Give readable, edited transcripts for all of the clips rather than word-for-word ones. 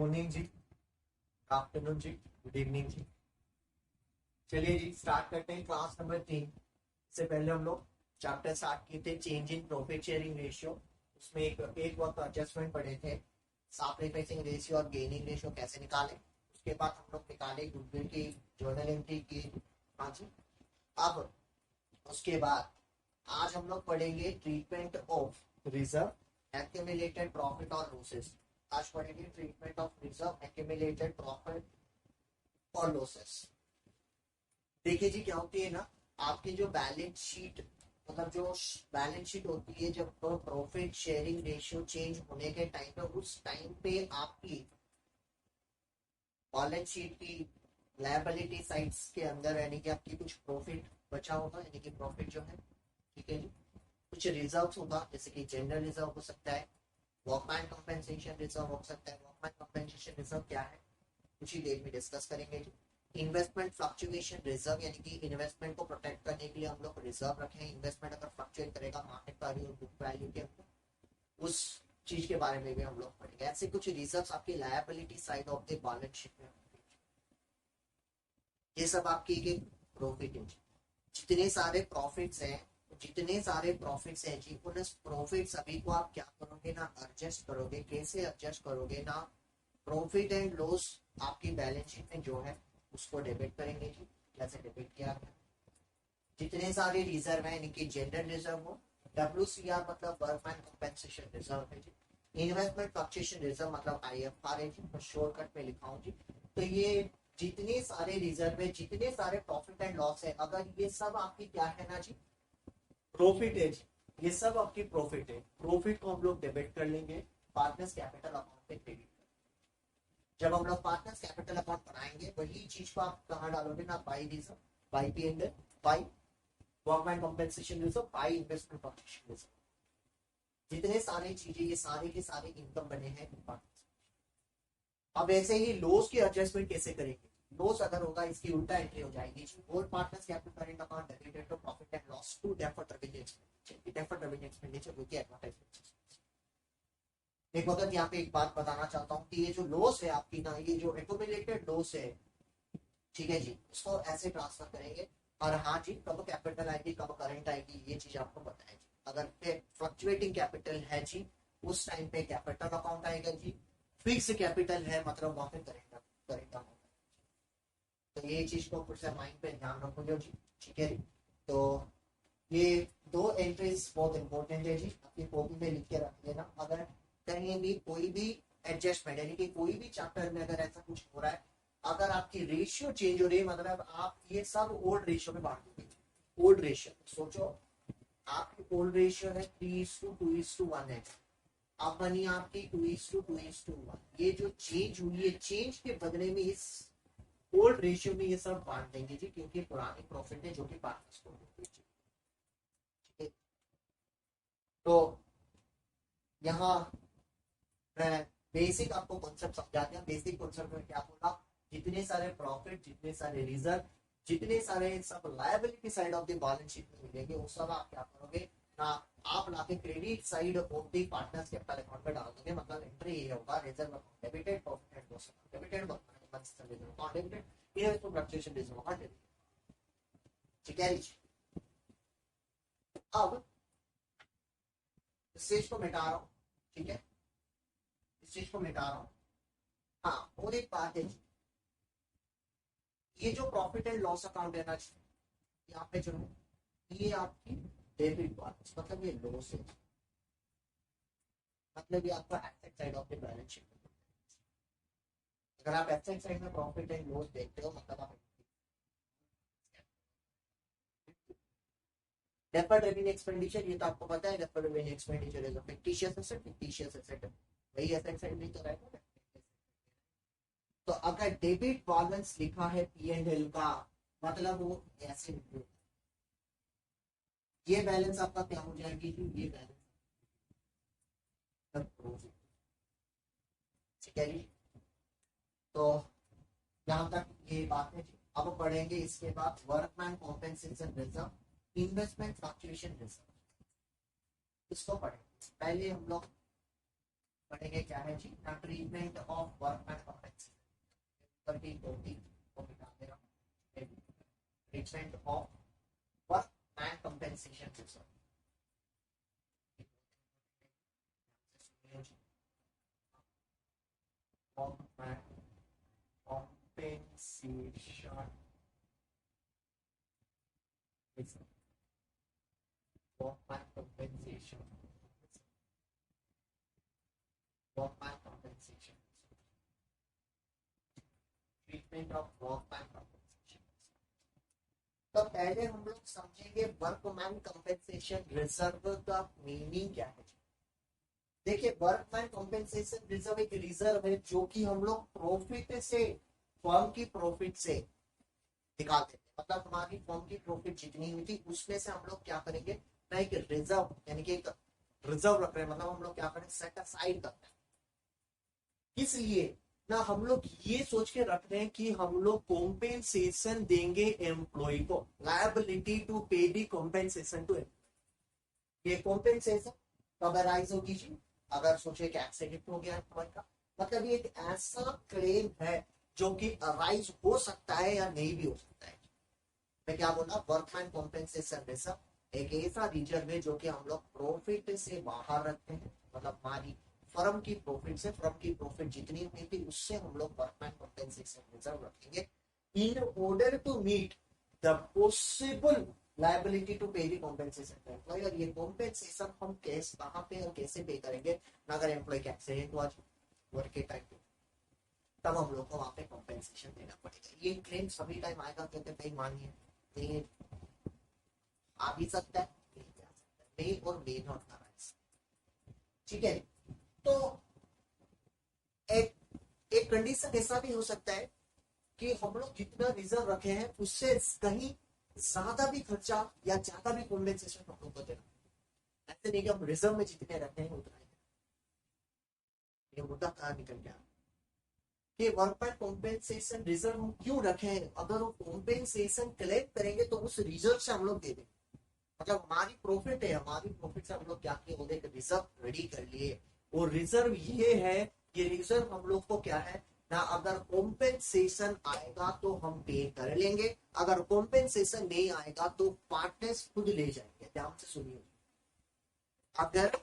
Morning जी, afternoon जी, good evening जी। चलिए जी start करते हैं क्लास नंबर 3। इससे पहले हम लोग चैप्टर स्टार्ट किए थे change in profit sharing ratio. उसमें एक वक्त एडजस्टमेंट पढ़े थे, सैक्रिफाइसिंग रेशियो और गेनिंग रेशियो कैसे निकाले। उसके बाद हम लोग निकाले गुडविल की जर्नल एंट्री की। हाँ जी। अब उसके बाद आज हम लोग पढ़ेंगे treatment of reserve accumulated profit और लॉसेस। आज पढ़ेंगे treatment of reserve accumulated profit और लॉसेस। देखिए जी क्या होती है ना, आपकी जो बैलेंस शीट मतलब जो बैलेंस शीट होती है, जब प्रॉफिट शेयरिंग रेशियो चेंज होने के टाइम पे, उस टाइम पे आपकी बैलेंस शीट की लायबिलिटी साइड्स के अंदर यानी कि आपकी कुछ प्रॉफिट बचा होगा, यानी कि प्रॉफिट जो है, ठीक है जी। कुछ रिजर्व होगा, जैसे कि जनरल रिजर्व हो सकता है, वर्कमैन कंपेंसेशन रिजर्व हो सकता है। वर्कमैन कंपेंसेशन रिजर्व क्या है कुछ ही देर में डिस्कस करेंगे जी। इन्वेस्टमेंट फ्लक्चुएशन रिजर्व, यानी कि इन्वेस्टमेंट को प्रोटेक्ट करने के लिए हम लोग रिजर्व रखें। इन्वेस्टमेंट अगर फ्लक्चुएट करेगा मार्केट वैल्यू और बुक वैल्यू के अंदर, उस चीज के बारे में भी हम लोग पढ़ेंगे। ऐसे कुछ रिजर्व्स आपकी liability side of the balance sheet में, ये सब आपकी एक प्रॉफिट है। जितने सारे प्रॉफिट्स हैं, जितने सारे प्रॉफिट्स हैं जी, उन प्रॉफिट सभी को आप क्या करोगे ना, एडजस्ट करोगे। कैसे एडजस्ट करोगे ना, प्रॉफिट एंड लॉस आपकी बैलेंस शीट में जो है उसको डेबिट करेंगे जी। कैसे डेबिट किया गया, जितने सारे रिजर्व है, यानी कि जनरल रिजर्व हो, WCR मतलब वर्कमैन कंपेंसेशन रिजर्व है जी। इन्वेस्टमेंट फ्लक्चुएशन रिजर्व मतलब IFR है जी, मैं शॉर्टकट में लिखा हूँ जी। तो ये जितने सारे रिजर्व है, जितने सारे प्रॉफिट एंड लॉस है, अगर ये सब आपकी क्या है ना जी, प्रॉफिट है जी, ये सब आपकी प्रॉफिट है। प्रॉफिट को हम लोग डेबिट कर लेंगे पार्टनर्स कैपिटल अकाउंट पे क्रेडिट। जब हम लोग पार्टनर्स कैपिटल अकाउंट बनाएंगे, वही चीज को आप कहाँ डालोगे ना, by reserve, by P&L, by workman compensation reserve, by investment protection reserve. जितने सारे चीजें, ये सारे के सारे इनकम बने हैं। अब ऐसे ही लॉस की एडजस्टमेंट कैसे करेंगे। लॉस अगर होगा, इसकी उल्टा एंट्री हो जाएगी। All partners capital current account debited to profit and loss to deferred revenue expenditure. Deferred revenue expenditure वो की एडवर्टाइजमेंट। एक वक्त यहाँ पे एक बात बताना चाहता हूँ कि ये जो लॉस है आपकी ना, ये जो एक्यूमुलेटेड लॉस है, ठीक है जी, उसको ऐसे ट्रांसफर करेंगे। और हाँ जी, कब कैपिटल आएगी कब करंट आएगी ये चीज आपको बताएगी। अगर फ्लक्चुएटिंग कैपिटल है जी, उस टाइम पे कैपिटल अकाउंट आएगा जी। फिक्स कैपिटल है मतलब वहां पे करेंट करेंट अकाउंट। तो ये चीज को फिर से माइंड पे ध्यान रखोगे जी, ठीक है। तो ये दो एंट्रीज बहुत इंपॉर्टेंट है जी, अपनी कॉपी में लिख के रख लेना। अगर कहीं भी कोई भी एडजस्टमेंट, यानी कि कोई भी चैप्टर में अगर ऐसा कुछ हो रहा है, अगर आपकी रेशियो चेंज हो रही है, मतलब आप ये सब ओल्ड रेशियो में बांट दोगे। ओल्ड रेशियो सोचो, आपकी ओल्ड रेशियो है 3:2:1 है। अब बनी आपकी 2:2:1। ये जो चेंज हुई है, चेंज के बदले में इस ओल्ड रेशियो में ये सब बांट देंगे जी, क्योंकि पुरानी प्रॉफिट है जो कि पार्टनर्स को होगी जी, ठीक है। तो यहाँ मैं बेसिक आपको कॉन्सेप्ट समझा दिया। बेसिक कॉन्सेप्ट में क्या बोला, जितने सारे प्रॉफिट, जितने सारे रिजर्व, जितने सारे सब liability side of the balance sheet में मिलेंगे, वो सब आप क्या करोगे ना, आप लाके credit side of the partners capital account पे डाल दोगे। मतलब एंट्री ये होगा, reserve account debited, profit and loss account debited, reserve account debited, investment fluctuation reserve account debited, ठीक है। अब इस चीज को मिटा रहा हूँ, ठीक है, इस चीज को मिटा रहा हूँ। हाँ, और एक बात है, ये जो प्रॉफिट एंड लॉस अकाउंट है ना, यहाँ पे जो है ये आपकी डेबिट बैलेंस, मतलब ये लॉस है, मतलब ये आपका asset side of the balance sheet. अगर आप एसेट साइड में प्रॉफिट एंड लॉस देखते हो, मतलब आप डेफर्ड रेवेन्यू एक्सपेंडिचर, ये तो आपको पता है, deferred revenue expenditure is a fictitious asset. Fictitious asset वही एसेट साइड नहीं तो रहेगा ना। तो अगर डेबिट बैलेंस लिखा है P&L का, मतलब वो ऐसे लिखो, ये बैलेंस आपका क्या हो जाएगी जी, ये बैलेंस, ठीक है जी। तो यहाँ तक ये बात है जी। अब पढ़ेंगे इसके बाद workman compensation reserve, investment fluctuation reserve, इसको पढ़ेंगे। पहले हम लोग पढ़ेंगे क्या है जी, treatment of workman compensation, treatment of workman compensation system. Workman compensation workman compensation workman compensation treatment of workman compensation। तो पहले हम लोग समझेंगे वर्कमैन कंपेंसेशन रिजर्व का मीनिंग क्या है। देखिए वर्कमैन कंपेंसेशन रिजर्व एक रिजर्व है जो कि हम लोग प्रॉफिट से, फर्म की प्रॉफिट से निकाल देते हैं। मतलब हमारी फर्म की प्रॉफिट जितनी हुई थी उसमें से हम लोग क्या करेंगे ना, एक रिजर्व यानी कि एक रिजर्व रख रहे हैं, मतलब हम लोग क्या करें सेट असाइड करते हैं। इसलिए ना हम लोग ये सोच के रख रहे हैं कि हम लोग कॉम्पेंसेशन देंगे एम्प्लॉय को, liability to pay the compensation to employ. ये कॉम्पेंसेशन कब अराइज होगी जी, अगर सोचे कि एक्सीडेंट हो गया एम्प्लॉय का, मतलब ये एक ऐसा क्लेम है जो कि अराइज हो सकता है या नहीं भी हो सकता है। मैं क्या बोला, वर्कमैन कॉम्पेंसेशन रिजर्व एक ऐसा रिजर्व है जो कि हम लोग प्रॉफिट से बाहर रखते हैं, मतलब हमारी फर्म की प्रॉफिट से, फर्म की प्रॉफिट जितनी हुई थी उससे हम लोग वर्कमैन कॉम्पेंसेशन रिजर्व रखेंगे in order to meet the possible liability to pay the compensation to employ. और ये कॉम्पेंसेशन हम कैसे, कहां पे और कैसे पे करेंगे ना, अगर एम्प्लॉय का एक्सीडेंट हुआ वर्क के टाइम पे, तब हम लोग को वहां पे कॉम्पेंसेशन देना पड़ेगा। ये क्लेम सभी टाइम आएगा, कहते भाई मानिए नहीं आ भी सकता है, नहीं और मे नॉट अराइज, ठीक है। तो एक एक कंडीशन ऐसा भी हो सकता है कि हम लोग जितना रिजर्व रखे हैं उससे कहीं ज्यादा भी खर्चा या ज्यादा भी कॉम्पेंसेशन हम लोग को देना। ऐसे नहीं कि हम रिजर्व में जितने रखे हैं उतना ही। ये मुद्दा कहाँ निकल गया कि वर्कमैन कॉम्पेंसेशन रिजर्व हम क्यों रखे हैं, अगर वो कॉम्पेंसेशन कलेक्ट करेंगे तो उस रिजर्व से हम लोग दे देंगे। मतलब हमारी प्रॉफिट है, हमारी प्रॉफिट से हम लोग क्या किए, बोले रिजर्व रेडी कर लिए। और रिजर्व ये है, ये रिजर्व हम लोग को क्या है ना, अगर कॉम्पेंसेशन आएगा तो हम पे कर लेंगे, अगर कॉम्पेंसेशन नहीं आएगा तो पार्टनर्स खुद ले जाएंगे। ध्यान से सुनिए, अगर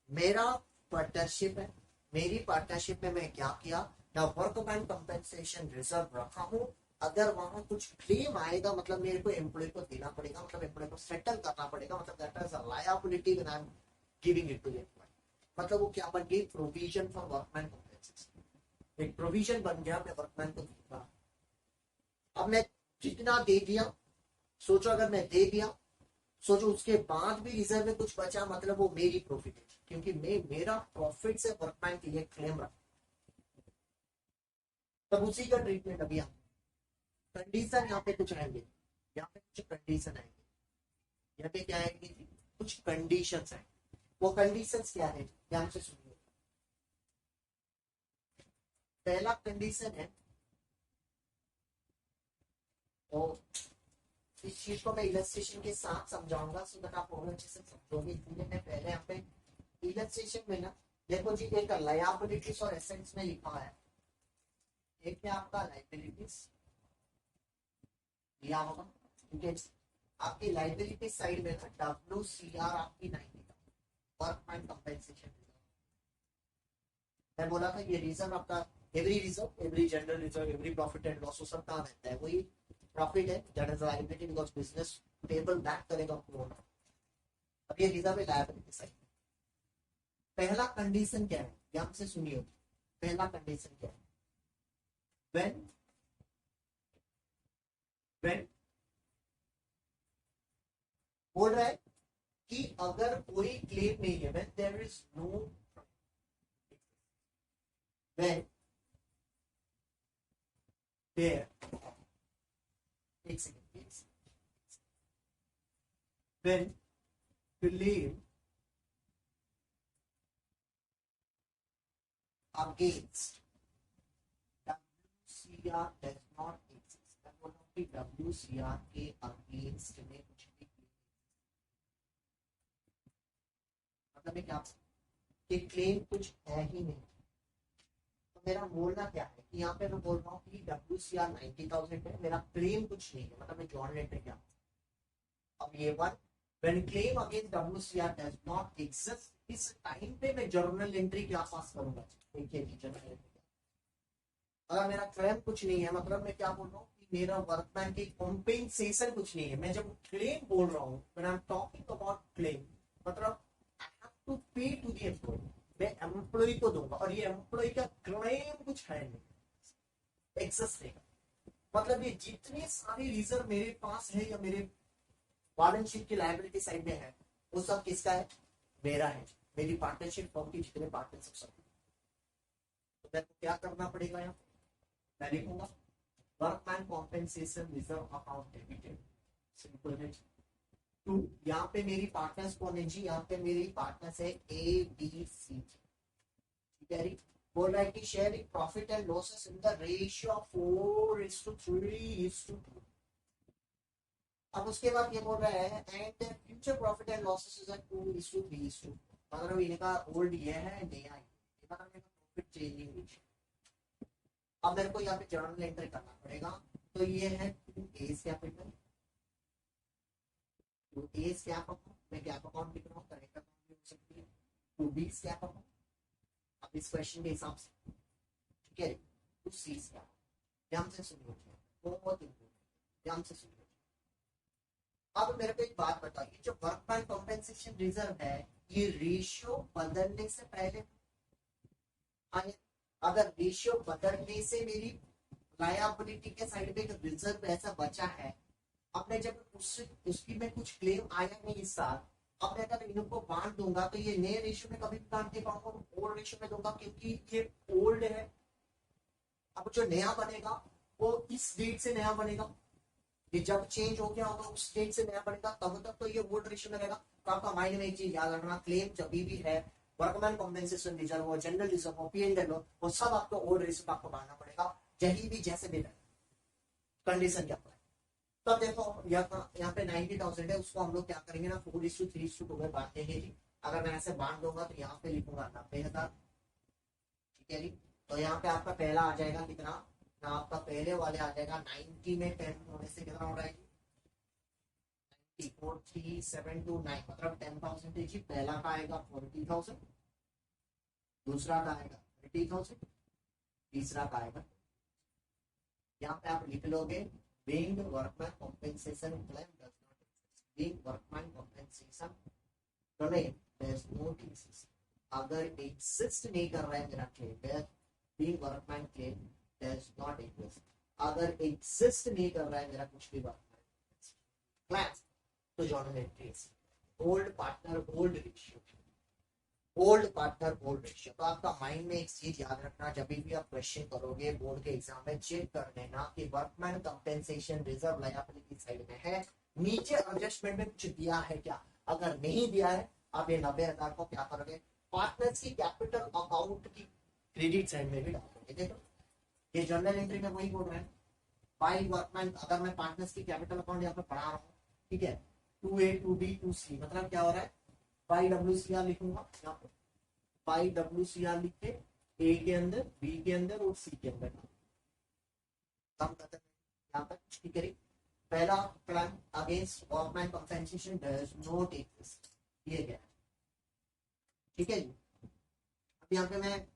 मेरा पार्टनरशिप है, मेरी पार्टनरशिप में मैं क्या किया ना, वर्कमैन कंपेंसेशन रिजर्व रखा हूं, अगर वहां कुछ क्लेम आएगा मतलब मेरे को एम्प्लॉय को देना पड़ेगा, मतलब एम्प्लॉय को सेटल करना पड़ेगा, मतलब that is a liability when I am giving it to the employee. मतलब वो क्या बन गई, प्रोविजन फॉर वर्कमैन कंपेंसेशन, एक प्रोविजन बन गया, मैं वर्कमैन को दूंगा। अब मैं जितना दे दिया, सोचो अगर मैं दे दिया, सोचो उसके बाद भी रिजर्व में कुछ बचा, मतलब वो मेरी प्रॉफिट है, क्योंकि मैं मेरा प्रॉफिट से वर्कमैन के लिए क्लेम रखा। तब उसी का ट्रीटमेंट अभी कंडीशन यहाँ पे कुछ आएंगे, यहाँ पे कुछ कंडीशन आएंगे, यहाँ पे क्या आएंगे, कुछ कंडीशंस आएंगे। वो कंडीशंस क्या है, ध्यान से सुनिए। पहला कंडीशन है, तो इस चीज को मैं इलस्ट्रेशन के साथ समझाऊंगा सो दैट आप और अच्छे से समझोगे, इसलिए मैं पहले यहाँ पे इलस्ट्रेशन में ना, देखो जी एक लायबिलिटीज और एसेट्स में लिखा है, एक है आपका लायबिलिटीज दिया होगा, ठीक है। आपकी लायबिलिटी साइड में ना WCR आपकी 90 वर्कमैन कंपेंसेशन। मैं बोला था ये रिजर्व आपका, every general reserve, every profit and loss सब कहाँ रहता है, वही प्रॉफिट है, that is liability because business payable back करेगा ओनर। अब ये रिजर्व है लायबिलिटी साइड। पहला कंडीशन क्या है, ध्यान से सुनिए, पहला कंडीशन क्या है, व्हेन व्हेन बोल रहा है कि अगर कोई क्लेम नहीं है, when there is no, when there, एक second, when claim against WCR does not exist। मैं बोल रहा हूँ कि WCR के अगेंस्ट में कुछ भी, मतलब क्या कि क्लेम कुछ है ही नहीं, तो मेरा बोलना क्या है कि यहाँ पे मैं बोल रहा हूँ कि WCR 90,000 है, मेरा क्लेम कुछ नहीं है, मतलब मैं जॉर्नल एंट्री क्या। अब ये one, when claim against WCR does not exist, इस टाइम पे मैं जर्नल एंट्री क्या पास करूंगा। देखिए जी, जर्नल एंट्री अगर मेरा क्लेम कुछ नहीं है, मतलब मैं क्या बोल रहा हूँ कि मेरा वर्कमैन की कॉम्पेंसेशन कुछ नहीं है। मैं जब क्लेम बोल रहा हूँ, when I am talking about claim, मतलब आई हैव टू पे टू द एम्प्लॉय, मैं एम्प्लॉय को दूंगा, और ये एम्प्लॉय का क्लेम कुछ है नहीं, एक्सेस नहीं। मतलब ये जितने सारे रिजर्व मेरे पास है या मेरे बैलेंस शीट की लायबिलिटी साइड में है, वो सब किसका है? मेरा है, मेरी पार्टनरशिप फॉर्म की जितने पार्टनर्स सब। तो मेरे को क्या करना पड़ेगा यहाँ, मैं लिखूंगा workman compensation reserve account debited, simple है। टू, यहाँ पे मेरी पार्टनर्स कौन है जी? यहाँ पे मेरी पार्टनर्स है ABC, ठीक है। बोल रहा है कि sharing profit and losses in the ratio of 4:3:2। अब उसके बाद ये बोल रहा है and future profit and losses is 2:3:2, मतलब इनका ओल्ड ये है, नया ये, मतलब इनका प्रॉफिट चेंजिंग रेशियो। अब मेरे को यहाँ पे जर्नल एंट्री करना पड़ेगा, तो ये है 2A capital, 2A cap account, मैं कैप अकाउंट लिख रहा हूँ, करेक्ट अकाउंट भी हो सकती है, 2B कैप अकाउंट। अब इस क्वेश्चन के हिसाब से, ठीक है, 2C कैप, ध्यान से सुनिए, बहुत इंपॉर्टेंट, ध्यान से सुनिए। अब मेरे को एक बात बताइए, जो वर्कमैन कॉम्पेंसेशन रिजर्व है, ये रेशियो बदलने से पहले आए, अगर रेशियो बदलने से मेरी लायबिलिटी के साइड में एक रिजर्व ऐसा बचा है, अपने जब उसकी में कुछ क्लेम आया नहीं इस साल, अब मैं अगर इनको बांट दूंगा तो ये नए रेशियो में कभी बांट नहीं पाऊंगा, ओल्ड रेशियो में दूंगा क्योंकि ये ओल्ड है। अब जो नया बनेगा वो इस डेट से नया बनेगा, ये जब चेंज हो गया होगा उस डेट से नया बनेगा, तब तक तो ये ओल्ड रेशियो में रहेगा। तो आपका माइंड में एक चीज याद रखना, क्लेम जब भी है, वर्कमैन कॉम्पेंसेशन रिजर्व हो, जनरल रिजर्व हो, P&L हो, वो सब आपको ओल्ड रेशियो में आपको बांटना पड़ेगा, यही भी जैसे भी कंडीशन क्या है। तब देखो यहाँ पे 90,000 है, उसको हम लोग क्या करेंगे ना, 4:3:2 में बांट देंगे जी। अगर मैं ऐसे बांट दूंगा तो यहाँ पे लिखूंगा 90,000, ठीक है जी। तो यहाँ पे आपका पहला आ जाएगा कितना ना, आपका पहले वाले आ जाएगा 90 में 10 होने से कितना हो रहा है जी, 4,3,729, मतलब 10,000 जी। पहला का आएगा 40,000, दूसरा का आएगा 30,000, तीसरा का आएगा, यहाँ पे आप लिख लोगे being workman compensation claim does not exist, being workman compensation claim does not exist, अगर exist नहीं कर रहा है मेरा claim, being workman claim does not exist, अगर exist नहीं कर रहा है मेरा कुछ भी workman claim, तो journal entries old partner old ratio, old partner old ratio. तो आपका माइंड में एक चीज याद रखना, जब भी आप क्वेश्चन करोगे बोर्ड के एग्जाम में, चेक कर लेना कि workman compensation reserve liability side में है, नीचे एडजस्टमेंट में कुछ दिया है क्या। अगर नहीं दिया है, आप ये 90,000 को क्या करोगे, पार्टनर्स की कैपिटल अकाउंट की क्रेडिट साइड में भी डालोगे। देखो ये जर्नल एंट्री में वही बोल रहे हैं, बाई वर्कमैन, अगर मैं पार्टनर्स की कैपिटल अकाउंट यहाँ पे पढ़ा रहा हूँ, ठीक है, 2A 2B 2C, मतलब क्या हो रहा है, बाई WCR लिखूंगा यहाँ पे, बाई WCR लिख के A के अंदर, B के अंदर और C के अंदर कम करते हैं यहाँ तक, ठीक है। पहला claim against workman compensation does not exist, ये गया, ठीक है जी। अब यहाँ पे मैं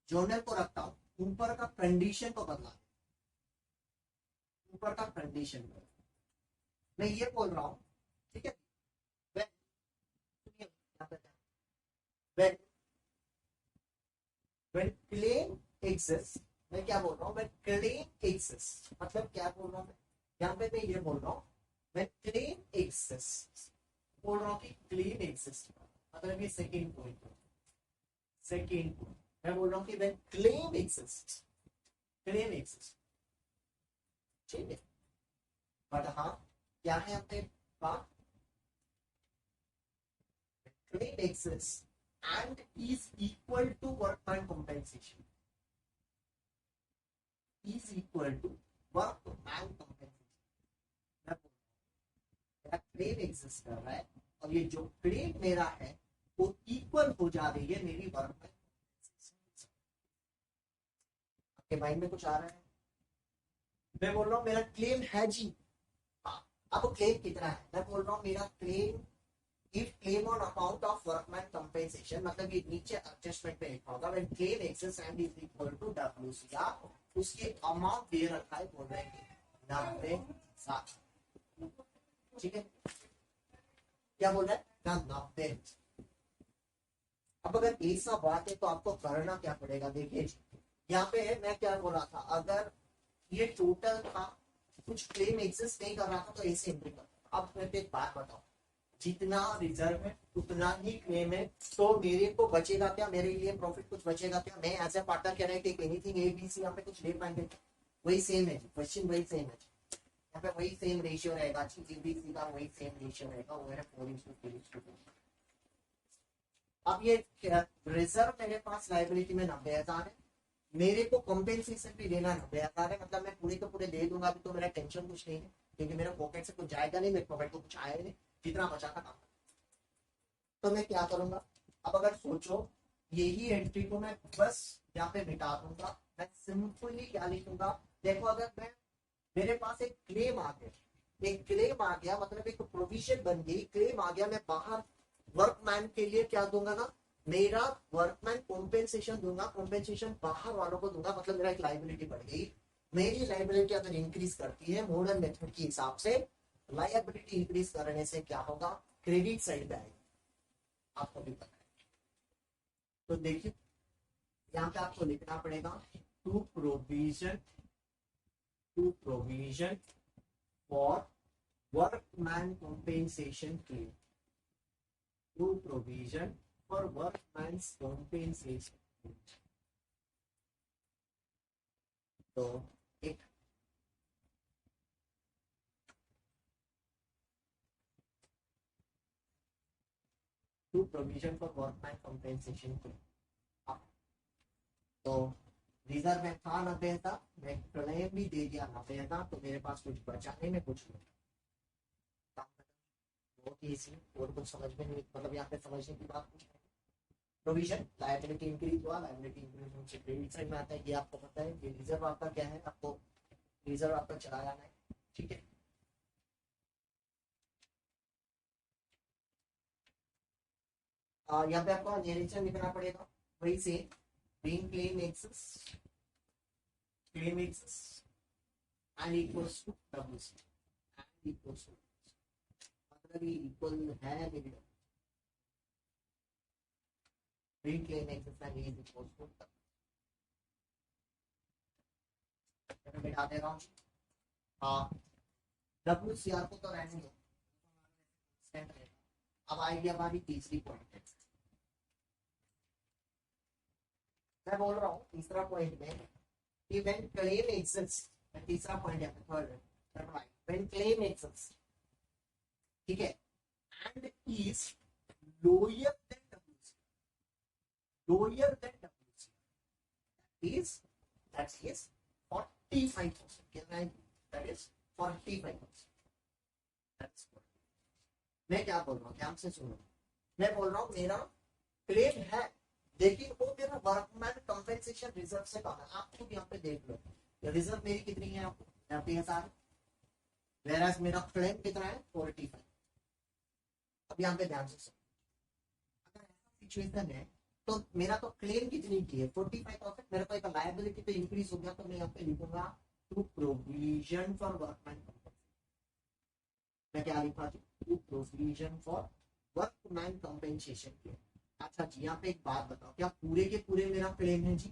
जर्नल को रखता हूँ, ऊपर का कंडीशन को बदला, ऊपर का कंडीशन मैं ये बोल रहा हूँ, ठीक है। when when claim exists, मैं क्या बोल रहा हूँ, when claim exists, मतलब क्या बोल रहा हूँ मैं यहाँ पे, मैं ये बोल रहा हूँ when claim exists, बोल रहा हूँ कि claim exists, मतलब ये सेकेंड पॉइंट, सेकेंड पॉइंट मैं बोल रहा हूँ कि when claim exists, claim exists, ठीक है। बट हाँ क्या है अपने पास, claim exists and is equal to workman compensation, is equal to workman compensation, मेरा क्लेम एग्जिस्ट कर रहा है, और ये जो क्लेम मेरा है वो इक्वल हो जा रही है मेरी वर्क। आपके माइंड में कुछ आ रहा है? मैं बोल रहा हूँ मेरा क्लेम है जी। हाँ, अब क्लेम कितना है? मैं बोल रहा हूँ मेरा claim, if claim on account of workman compensation, मतलब ये नीचे एडजस्टमेंट में लिखा होगा when claim excess and is equal to WCR, उसके अमाउंट दे रखा है, बोल रहे हैं 90,000। ठीक है, क्या बोल रहा है ना? 90। अब अगर ऐसा बात है तो आपको करना क्या पड़ेगा? देखिए यहाँ पे मैं क्या बोला था, अगर ये टोटल था, कुछ क्लेम एग्जिस्ट नहीं कर रहा था तो ऐसे एंट्री कर। अब मैं एक बात बताऊं, जितना रिजर्व है उतना ही क्लेम है, तो मेरे को बचेगा क्या? मेरे लिए प्रॉफिट कुछ बचेगा क्या? मैं एज ए पार्टनर कह रहा take anything A B C, यहाँ पे कुछ ले पाएंगे? वही सेम है, क्वेश्चन वही सेम है, यहाँ पे वही सेम रेशियो रहेगा, ए बी सी का वही सेम रेशियो रहेगा, वो है 4:3:2। अब ये रिजर्व मेरे पास लाइबिलिटी में 90,000 है, मेरे को कंपेंसेशन भी देना 90,000 है, मतलब मैं पूरे के पूरे दे दूंगा अभी तो मेरा टेंशन कुछ नहीं है, क्योंकि मेरा पॉकेट से कुछ जाएगा नहीं, मेरे पॉकेट को कुछ आएगा नहीं, जितना बचा था काम। तो मैं क्या करूंगा? अब अगर सोचो, यही एंट्री को मैं बस यहाँ पे मिटा दूंगा, मैं सिंपली क्या लिखूंगा? देखो, अगर मैं, मेरे पास एक क्लेम आ गया, एक क्लेम आ गया मतलब एक प्रोविजन बन गई, क्लेम आ गया, मैं बाहर वर्कमैन के लिए क्या दूंगा ना, मेरा वर्कमैन कॉम्पेंसेशन दूंगा, कॉम्पेंसेशन बाहर वालों को दूंगा, मतलब मेरा एक लाइबिलिटी बढ़ गई। मेरी लाइबिलिटी अगर इंक्रीज करती है मॉडर्न मेथड के हिसाब से, लाइबिलिटी इंक्रीज करने से क्या होगा? क्रेडिट साइड पे आएगा, आपको भी पता है। तो देखिए यहाँ पे आपको लिखना पड़ेगा to provision for workman compensation claim, to provision for workman's compensation. तो एक to provision for workman compensation claim, तो रिजर्व में था 90,000, मैं क्लेम भी दे दिया 90,000, तो मेरे पास कुछ बचा नहीं, मैं कुछ नहीं। बहुत ईजी, और कुछ समझ में नहीं, मतलब यहाँ पे समझने की बात कुछ है। प्रोविजन, लायबिलिटी इंक्रीज हुआ, लायबिलिटी इंक्रीज होने से क्रेडिट साइड में आता है, ये आपको पता है। ये रिजर्व आपका क्या है? आपको रिजर्व आपका चला जाना है, ठीक है। यहाँ पे आपको नेरेशन लिखना पड़ेगा, वही से claim excess and equals to WC, and equals to, मतलब ये इक्वल है मेरी claim excess and is equals to, मैं बिठा दे रहा हूँ। हाँ, डब्ल्यूसीआर को तो रहने दो, अब आएगी हमारी तीसरी पॉइंट। मैं बोल रहा हूँ तीसरा पॉइंट में कि व्हेन क्लेम एक्सिस्ट, तीसरा पॉइंट है थर्ड, व्हेन क्लेम एक्सिस्ट, ठीक है, and is lower than WC, lower than WC is, that is 45,000, कितना है? That is 45,000। मैं क्या बोल रहा हूँ, ध्यान से सुनो, मैं बोल रहा हूँ मेरा क्लेम है, लेकिन वो मेरा वर्कमैन कंपेंसेशन रिजर्व से कम है। आप खुद यहाँ पे देख लो, रिजर्व मेरी कितनी है? आपको 90,000, वेराज मेरा क्लेम कितना है? 45। अब यहाँ पे ध्यान से सुनो, अगर ऐसा सिचुएशन है तो मेरा तो क्लेम कितनी की है? 45,000, मेरा तो एक लायबिलिटी तो इंक्रीज हो गया, तो मैं यहाँ पे लिखूंगा to provision for workman compensation. मैं क्या लिखा था? To provision for workman compensation claim. अच्छा जी, यहाँ पे एक बात बताओ, क्या पूरे के पूरे मेरा क्लेम है जी?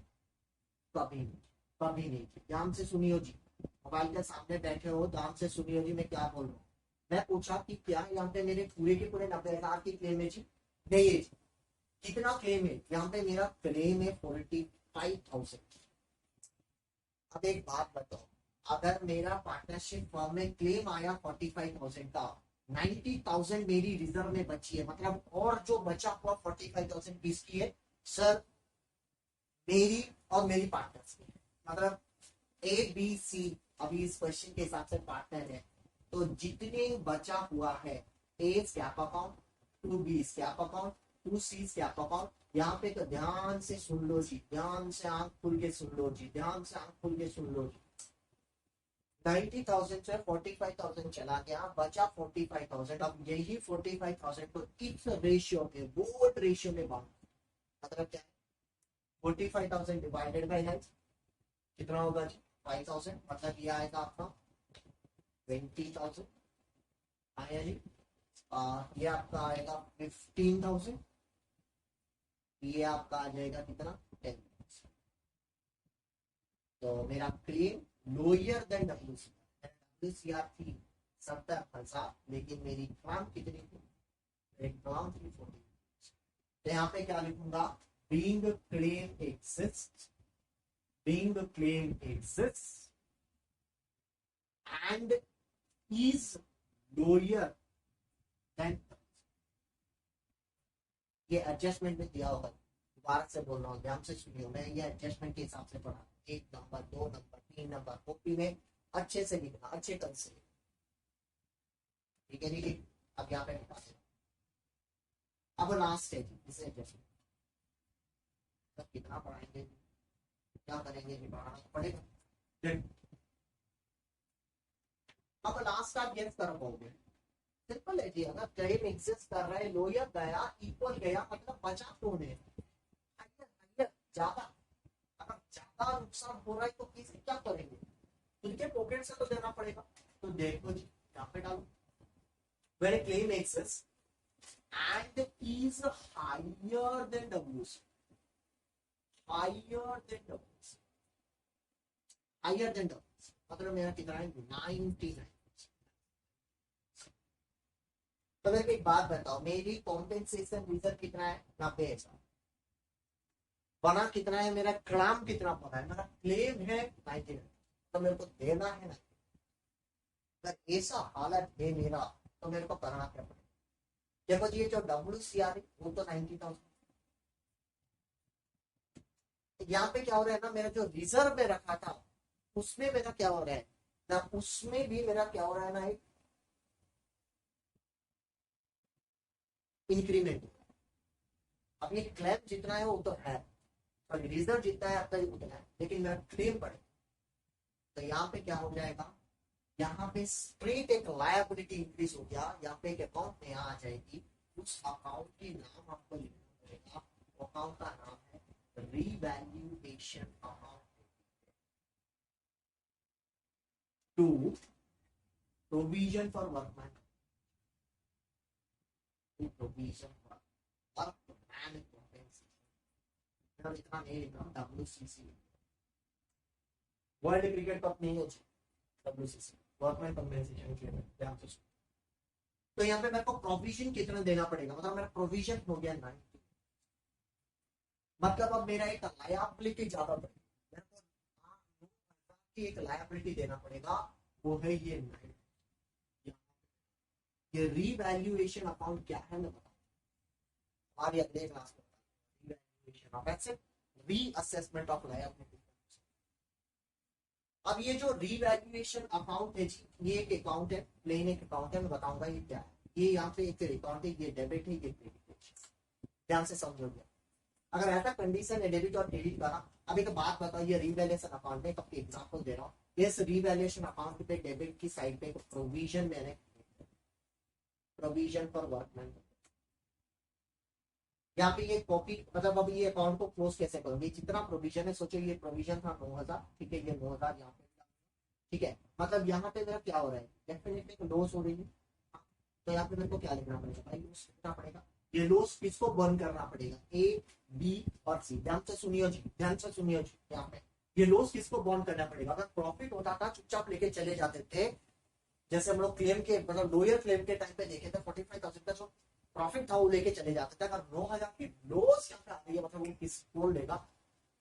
कभी नहीं, कभी नहीं। ध्यान से सुनियो जी, मोबाइल के सामने बैठे हो, ध्यान से सुनियो जी, मैं क्या बोल रहा हूँ। मैं पूछा कि क्या यहाँ पे मेरे पूरे के पूरे 90,000 की क्लेम है जी? नहीं है जी। कितना क्लेम है? यहाँ पे मेरा क्लेम है 45,000। अब एक बात बताओ, अगर मेरा पार्टनरशिप फॉर्म में क्लेम आया 45,000 का, 90,000 मेरी रिजर्व में बची है, मतलब और जो बचा हुआ 45,000 किसकी है? सर, मेरी और मेरी पार्टनर्स की, मतलब ए बी सी अभी इस क्वेश्चन के हिसाब से पार्टनर है, तो जितने बचा हुआ है, A's cap account, to B's cap account, to C's cap account. यहाँ पे तो ध्यान से सुन लो जी, ध्यान से आंख खुल के सुन लो जी, ध्यान से आंख खुल के सुन लो जी। 90,000 से 45,000 चला गया, बचा 45,000। अब यही 45,000 को इस रेशियो में, बोर्ड रेशियो में बांट, मतलब क्या है 45,000 डिवाइडेड बाय हाइट कितना होगा जी 5,000, मतलब ये आएगा आपका 20,000 आया जी। ये आपका आएगा 15,000, ये आपका आ जाएगा कितना 10,000। तो मेरा क्लेम लोअर देन WCR थी 70,000, लेकिन मेरी क्लाम कितनी थी, मेरी क्लाम थी 40। तो यहाँ पे क्या लिखूंगा, being a claim exists, being a claim exists and is lower than, ये एडजस्टमेंट में दिया होगा, दोबारा से बोल रहा हूँ, ध्यान से सुनियो, मैं ये एडजस्टमेंट के हिसाब से पढ़ा, 1 नंबर 2 नंबर 3 नंबर कॉपी में अच्छे से लिखना, अच्छे कल से, ठीक है जी। अब यहाँ पे निकाल देना, अब लास्ट है जी इसे एडजस्टमेंट, तब कितना पढ़ाएंगे, क्या करेंगे जी, पढ़ाना पड़ेगा। अब लास्ट आप गेस कर पाओगे, सिंपल है जी, अगर क्लेम एग्जिस्ट कर रहा है, लोअर गया इक्वल गया, मतलब बचा कौन है, ज्यादा। अगर ज्यादा नुकसान हो रहा है तो किसी क्या करेंगे, उनके पॉकेट से तो देना पड़ेगा। तो देखो जी यहाँ पे डालो, when a claim exists and is higher than WC, higher than WC, higher than WC, मतलब मेरा कितना है 99। तो मेरे को एक बात बताओ, मेरी कॉम्पेंसेशन रिजर्व कितना है 90,000, बना कितना है, मेरा क्लेम कितना पड़ा है, मेरा क्लेम है 99, तो मेरे को देना है ना। अगर ऐसा हालत है मेरा तो मेरे को करना क्या पड़ेगा, देखो जी ये जो WCR है वो तो 90,000, यहाँ पे क्या हो रहा है ना, मेरा जो रिजर्व में रखा था उसमें मेरा क्या हो रहा है ना, उसमें भी मेरा क्या हो रहा है ना, एक इंक्रीमेंट। अब ये क्लेम जितना है वो तो है, और रिजर्व जितना है आपका उतना है, लेकिन मेरा क्लेम बढ़े, तो यहाँ पे क्या हो जाएगा, यहाँ पे स्ट्रेट एक लायबिलिटी इंक्रीज हो गया, यहाँ पे एक अकाउंट में आ जाएगी, उस अकाउंट की नाम आपको लिखना पड़ेगा, अकाउंट का नाम है revaluation account to provision for workman, to provision for workman compensation, इतना नहीं लिखना, WCC वर्ल्ड क्रिकेट कप नहीं है WCC वर्कमैन कंपेंसेशन के लिए, ध्यान से। तो यहाँ पे मेरे को प्रोविजन कितना देना पड़ेगा, मतलब मेरा प्रोविजन हो गया 90, मतलब अब मेरा एक लायबिलिटी ज्यादा पड़ेगा, मेरे को एक लायबिलिटी देना पड़ेगा, वो है ये 90। ये रीवैल्यूएशन अकाउंट क्या है मैं बताऊं, हमारी अगले क्लास में revaluation of asset, reassessment of liability. अब ये जो रीवैल्यूएशन अकाउंट है जी, ये एक अकाउंट है, प्लेन एक अकाउंट है, मैं बताऊंगा ये क्या है। ये यहाँ पे एक अकाउंट है, ये डेबिट है, ये क्रेडिट है, ध्यान से समझोगे। अगर ऐसा कंडीशन है डेबिट और क्रेडिट का ना, अब एक बात बताओ, ये रीवैल्यूएशन अकाउंट है, कब एग्जांपल दे रहा हूँ, इस रीवैल्यूएशन अकाउंट पे डेबिट की साइड पे प्रोविजन मैंने, प्रोविजन फॉर वर्कमैन, यहाँ पे ये कॉपी, मतलब अब ये अकाउंट को क्लोज कैसे करोगे, जितना प्रोविजन है, सोचो ये प्रोविजन था 9,000, ठीक है, ये 9,000 यहाँ पे, ठीक है, मतलब यहाँ पे मेरा क्या हो रहा है, डेफिनेटली लॉस हो रही है, तो यहाँ पे मेरे को क्या लिखना पड़ेगा भाई, लॉस लिखना पड़ेगा। ये लॉस किसको बर्न करना पड़ेगा, A, B और C, ध्यान से सुनियो जी, ध्यान से सुनियो जी, यहाँ पे ये लॉस किसको बर्न करना पड़ेगा। अगर प्रॉफिट होता था चुपचाप लेके चले जाते थे, जैसे हम लोग क्लेम के, मतलब लोअर क्लेम के टाइम पे देखे थे 45,000 का जो प्रॉफिट था वो लेके चले जाते थे। अगर 9,000 की लॉस यहाँ पे आ रही है, मतलब वो किसको लेगा,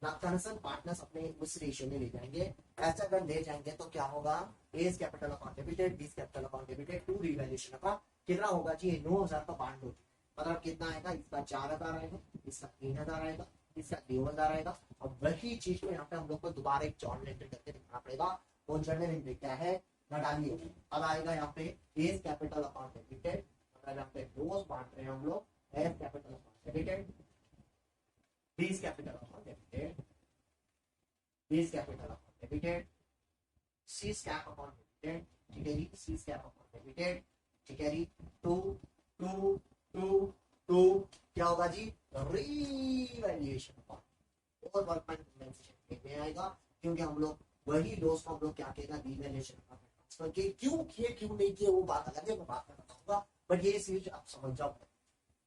पार्टनर्स अपने उस रेशियो में ले जाएंगे। ऐसा अगर ले जाएंगे तो क्या होगा, एज कैपिटल अकाउंट डेबिटेड, बीस capital account debited, to revaluation account, कितना होगा जी 9,000 का बांड होगा, मतलब कितना आएगा, इसका 4,000 आएगा, इसका 3,000 आएगा, इसका 2,000 आएगा। और वही चीज को यहाँ पे हम लोग को दोबारा एक जर्नल एंट्री करके दिखाना पड़ेगा। वो जर्नल एंट्री क्या है ना, डालिए, अब आएगा यहाँ पे एज कैपिटल अकाउंट डेबिटेड, मतलब यहाँ पे रोज बांट रहे हैं हम लोग, F capital amount debited, B is capital amount debited, B is capital amount debited, C is cap amount debited, ठीक है जी, C is cap amount debited, ठीक है जी, टू टू टू टू क्या होगा जी, रीवैल्यूएशन अमाउंट और वर्कमैन कंपेंसेशन में आएगा, क्योंकि हम लोग वही लॉस को हम लोग क्या कहेगा, रीवैल्यूएशन अमाउंट ट्रांसफर के क्यों किए क्यों नहीं किए वो बात अलग है, मैं बात में बताऊंगा, बट ये चीज आप समझ जाओ।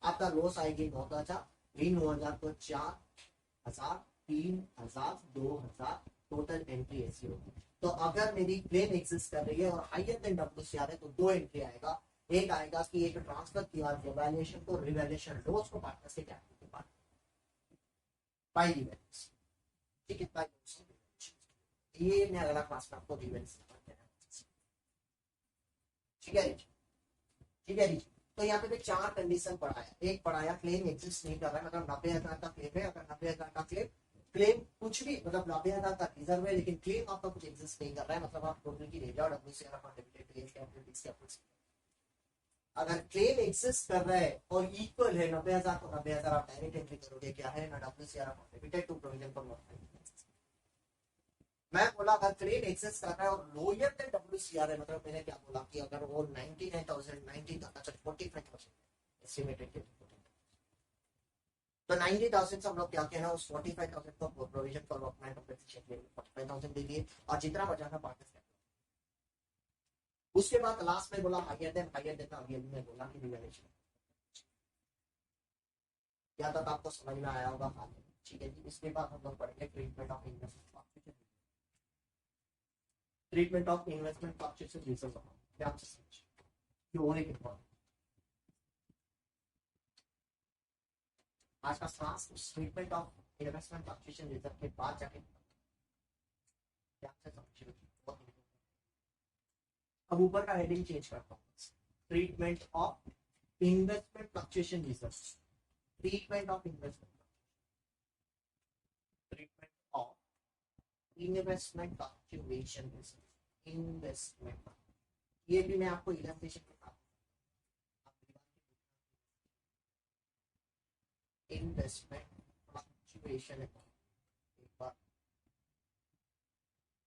आपका लॉस आएगी 9,000, 9,000 को 4,000, 3,000, 2,000, टोटल एंट्री ऐसी होगी। तो अगर मेरी क्लेम एग्जिस्ट कर रही है और हायर देन WCR है तो दो एंट्री आएगा, एक आएगा कि एक ट्रांसफर किया वैल्यूएशन को, रिवैल्यूएशन लॉस को पार्टनर्स के कैपिटल के पार्ट बाय रिवैल्यूएशन, ठीक है, बाय ये मैं अगला क्लास में आपको रिवैल्यूएशन ठीक है, ठीक है जी। तो यहाँ पे चार कंडीशन पढ़ाया, एक पढ़ाया क्लेम एग्जिस्ट नहीं कर रहा है, मतलब 90,000 का क्लेम है, अगर 90,000 का क्लेम कुछ भी मतलब 90,000 का रिजर्व है लेकिन क्लेम आपका कुछ एग्जिस्ट नहीं कर रहा है, मतलब आप टोटल की ले जाओ WCR upon debited claim capital. अगर क्लेम एग्जिस्ट कर रहा है और इक्वल है 90,000 को 90,000 आप डायरेक्ट एंट्री करोगे, क्या है ना WCR upon debited to provision for loss. मैं बोला अगर क्लेम एक्सेस कर रहा है और लोअर देन WCR है, मतलब मैंने क्या बोला कि अगर वो 49,000 एस्टिमेटेड तो 90,000 से हम लोग क्या कहना है, उस 45,000 को प्रोविजन फॉर वर्कमैन कंपेंसेशन 45,000 दे दिए और जितना बचा था पार्टनर्स कैपिटल। उसके बाद लास्ट में बोला हायर देन अभी मैं बोला कि रिवैल्यूएशन क्या था, आपको समझ में आया होगा, ठीक है जी। इसके बाद हम लोग पढ़ेंगे treatment of investment fluctuation reserve amount, ध्यान से समझिए ये और एक इंपॉर्टेंट आज का class treatment of investment fluctuation reserve के बाद जाके ध्यान से समझिए। अब ऊपर का हेडिंग चेंज करता हूँ, treatment of investment fluctuation reserve, treatment of investment fluctuation reserve, investment, ये भी मैं आपको इलस्ट्रेशन बता, इन्वेस्टमेंट फ्लक्चुएशन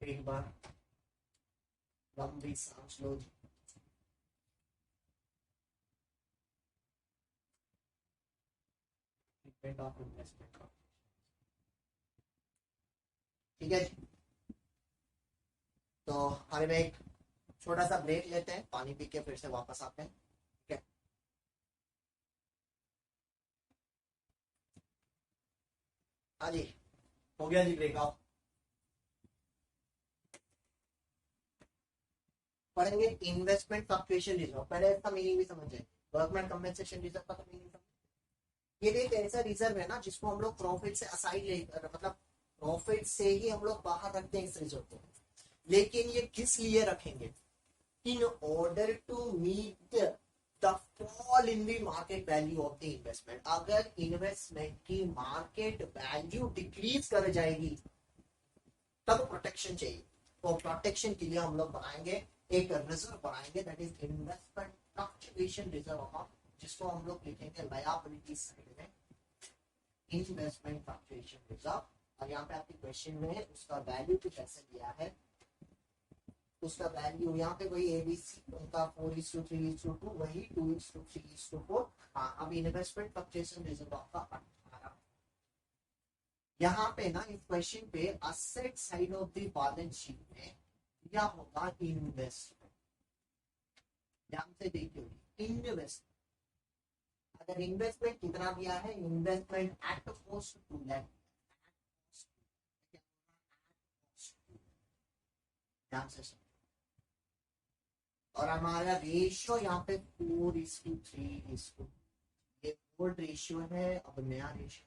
एक बार लंबी सांस लो, ट्रीटमेंट ऑफ इन्वेस्टमेंट, ठीक है जी। तो हम एक छोटा सा ब्रेक लेते हैं, पानी पी के फिर से वापस आते हैं, ठीक है। हाँ जी, हो गया जी ब्रेक। आओ पढ़ेंगे इन्वेस्टमेंट फ्लक्चुएशन रिजर्व, पहले इसका मीनिंग भी समझे, वर्कमैन कंपेंसेशन रिजर्व का तो मीनिंग समझे। ये एक ऐसा रिजर्व है ना जिसको हम लोग प्रॉफिट से असाइड ले, मतलब प्रॉफिट से ही हम लोग बाहर रखते हैं इस रिजर्व को, लेकिन ये किस लिए रखेंगे, in order to meet the fall in the market value of the investment. अगर इन्वेस्टमेंट की मार्केट वैल्यू डिक्रीज कर जाएगी तब प्रोटेक्शन चाहिए, तो प्रोटेक्शन के लिए हम लोग बनाएंगे एक रिजर्व बनाएंगे, that is investment fluctuation reserve amount, जिसको हम लोग लिखेंगे लायबिलिटी साइड में इन्वेस्टमेंट फ्लक्चुएशन रिजर्व। और यहाँ पे आपके क्वेश्चन में उसका वैल्यू कुछ ऐसे दिया है, उसका वैल्यू यहाँ पे वही ABC उनका 4:3:2 वही 2:3:4। हाँ, अब इन्वेस्टमेंट फ्लक्चुएशन रिजर्व आपका 18। यहाँ पे ना इस क्वेश्चन पे asset side of the balance sheet में क्या होगा, इन्वेस्टमेंट, ध्यान से देखिए इन्वेस्टमेंट, अगर इन्वेस्टमेंट कितना दिया है, investment at cost total, ध्यान से, और हमारा रेशियो यहाँ पे 4:3, ये ओल्ड रेशियो है, अब नया रेशियो,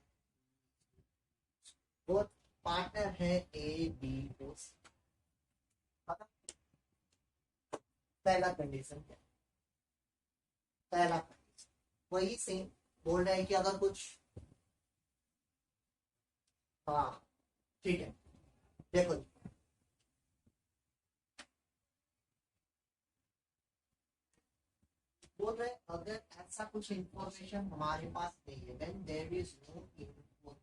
और पार्टनर है AB। पहला कंडीशन क्या, पहला कंडीशन वही सेम बोल रहे हैं कि अगर कुछ, हाँ ठीक है, देखो बोल रहे अगर ऐसा कुछ इंफॉर्मेशन हमारे पास नहीं है then there is no input,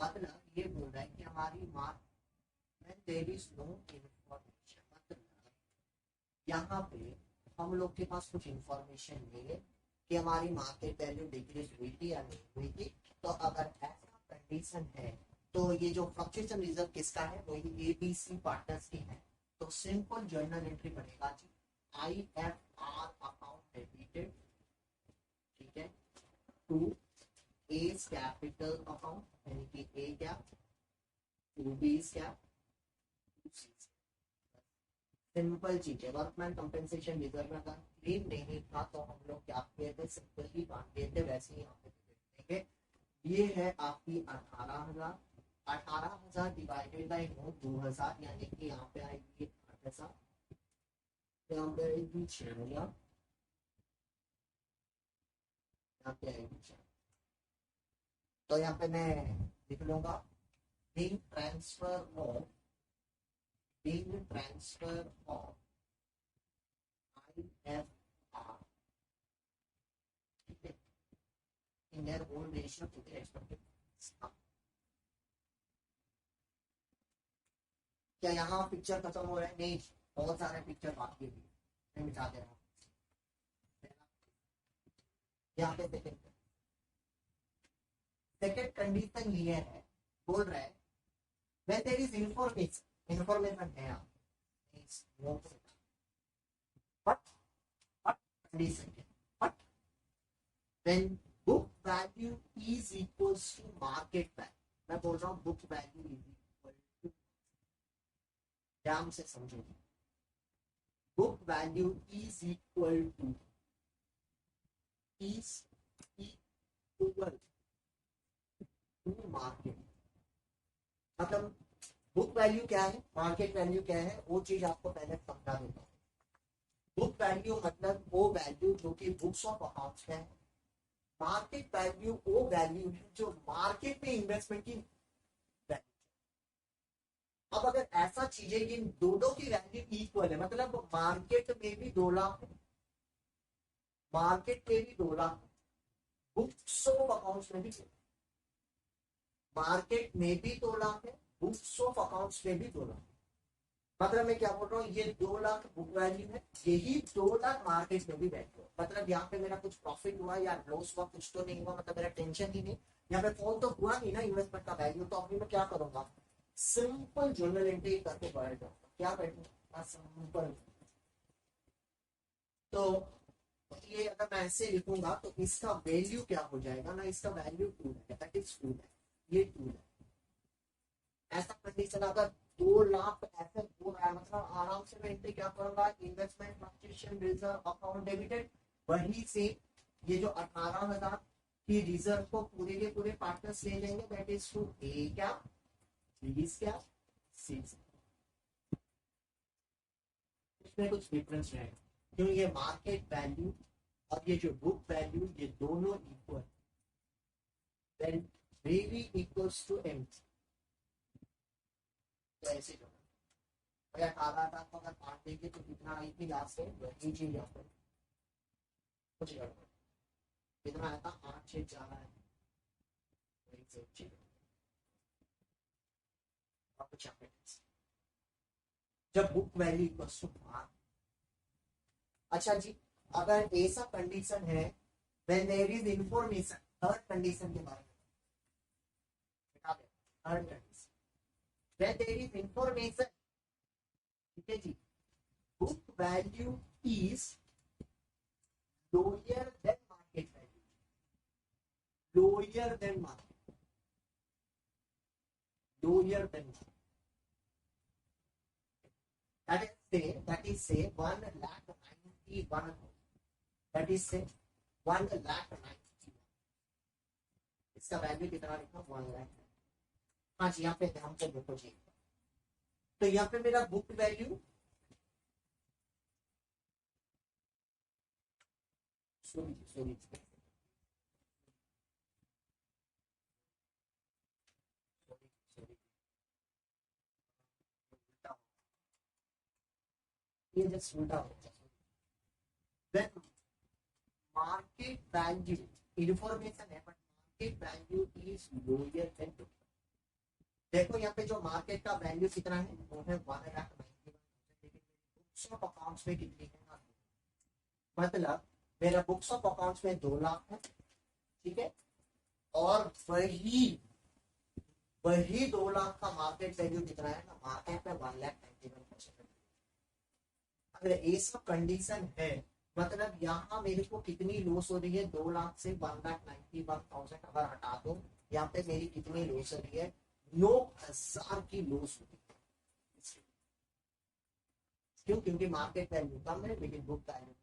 मतलब ये बोल रहा है कि हमारी mark then there is no information, मतलब यहाँ पे हम लोग के पास कुछ इंफॉर्मेशन नहीं है कि हमारी मार्केट वैल्यू डिक्रीज हुई थी या नहीं हुई थी। तो अगर ऐसा कंडीशन है तो ये जो फ्लक्चुएशन रिजर्व किसका है, वही एबीसी पार्टनर्स की है। तो सिंपल जर्नल एंट्री बनेगा जी IFR अकाउंट डेबिटेड, ठीक है, टू एज कैपिटल अकाउंट यानी कि ए क्या, टू बीज क्या, सिंपल चीज है। वर्कमैन कंपेंसेशन रिजर्व में अगर क्लेम नहीं था तो हम लोग क्या किए थे, सिंपल ही बांट थे, वैसे ही यहाँ पे देखेंगे। ये है आपकी 18,000, 18,000 डिवाइडेड बाई 2,000 यानी कि यहाँ पे आएगी 8,000, यहाँ पे आएगी 6,000, यहाँ पे आएगी 6। तो यहाँ पे मैं लिख लूंगा बिग ट्रांसफर ऑफ IFR, ठीक है, in their own ratio to the expected। क्या यहाँ पिक्चर खत्म हो रहा है? नहीं, बहुत सारे पिक्चर बाकी है, मैं मिटा दे रहा हूँ। यहाँ पे सेकंड कंडीशन ये है, बोल रहा है when there is information है आप but condition है, but when book value is equals to market value, मैं बोल रहा हूँ book value is equal to, ध्यान से समझो, book value is equal to market, मतलब बुक वैल्यू क्या है, मार्केट वैल्यू क्या है, वो चीज आपको पहले समझा देता हूँ। बुक वैल्यू मतलब वो वैल्यू जो कि बुक्स ऑफ अकाउंट्स में है, मार्केट वैल्यू वो वैल्यू है जो मार्केट में इन्वेस्टमेंट की वैल्यू। अब अगर ऐसा चीज है कि दोनों की वैल्यू इक्वल है, मतलब मार्केट में भी 2 लाख है, मार्केट में भी 2 लाख, बुक्स ऑफ अकाउंट्स में भी, मार्केट में भी 2 लाख है, बुक्स ऑफ अकाउंट्स में भी 2 लाख, मतलब मैं क्या बोल रहा हूँ, ये 2 लाख बुक वैल्यू है, यही 2 लाख मार्केट में भी वैल्यू है। मतलब यहाँ पे मेरा कुछ प्रॉफिट हुआ या लॉस हुआ, कुछ तो नहीं हुआ, मतलब मेरा टेंशन ही नहीं, यहाँ पे फोन तो हुआ नहीं ना इन्वेस्टमेंट का वैल्यू, तो अभी मैं क्या करूंगा, सिंपल जर्नल एंट्री करके बैठ जाऊंगा, क्या बैठूंगा, सिंपल। तो ये अगर मैं ऐसे लिखूंगा तो इसका वैल्यू क्या हो जाएगा ना, इसका वैल्यू 2 है, दैट इज 2 है, ये 2 है। ऐसा कंडीशन अगर 2 लाख ऐसे हो रहा है, मतलब आराम से मैं एंट्री क्या करूंगा, investment fluctuation reserve account debited, वही से ये जो 18,000 की रिजर्व को पूरे के पूरे पार्टनर्स ले लेंगे, दैट इज टू ए क्या, बीस क्या, सी, इसमें कुछ डिफरेंस रहेगा क्योंकि ये मार्केट वैल्यू और ये जो बुक वैल्यू ये दोनों equal, then really equals to empty। तो ऐसे जो अगर 18,000 को अगर काट देंगे तो कितना आएगी लास्ट से, वही चीज यहाँ पर कुछ गड़बड़, कितना आया था 8,6 जा रहा है, वही से चीज कुछ यहाँ पे जब book value equals to mark. अच्छा जी, अगर ऐसा कंडीशन है when there is information, third condition के बारे में बता दे, third condition when there is information, ठीक है जी, book value is lower than market value, lower than market, lower than market, that is say 1,91,000, that is say 1,91,000, इसका value कितना लिखा, 1 लाख। हाँ जी, यहाँ पे ध्यान से देखो जी, तो यहाँ पे मेरा बुक वैल्यू, सॉरी ये जस्ट उल्टा हो गया, मार्केट वैल्यू इंफॉर्मेशन है, but market value is lower than. देखो यहाँ पे जो मार्केट का वैल्यू कितना है वो है 1,91,000, लेकिन बुक्स ऑफ अकाउंट्स में कितनी है ना, मतलब मेरा बुक्स ऑफ अकाउंट्स में 2 लाख है, ठीक है, और वही वही 2 लाख का मार्केट वैल्यू कितना है ना, मार्केट में 1,91,000। अगर ये सब कंडीशन है, मतलब यहाँ मेरे को कितनी लॉस हो रही है, 2 लाख से 1,91,000 अगर हटा दो, यहाँ पे मेरी कितनी लॉस हो रही है, 9,000 की लॉस हो रही है। क्यों? क्योंकि मार्केट वैल्यू कम है लेकिन बुक वैल्यू।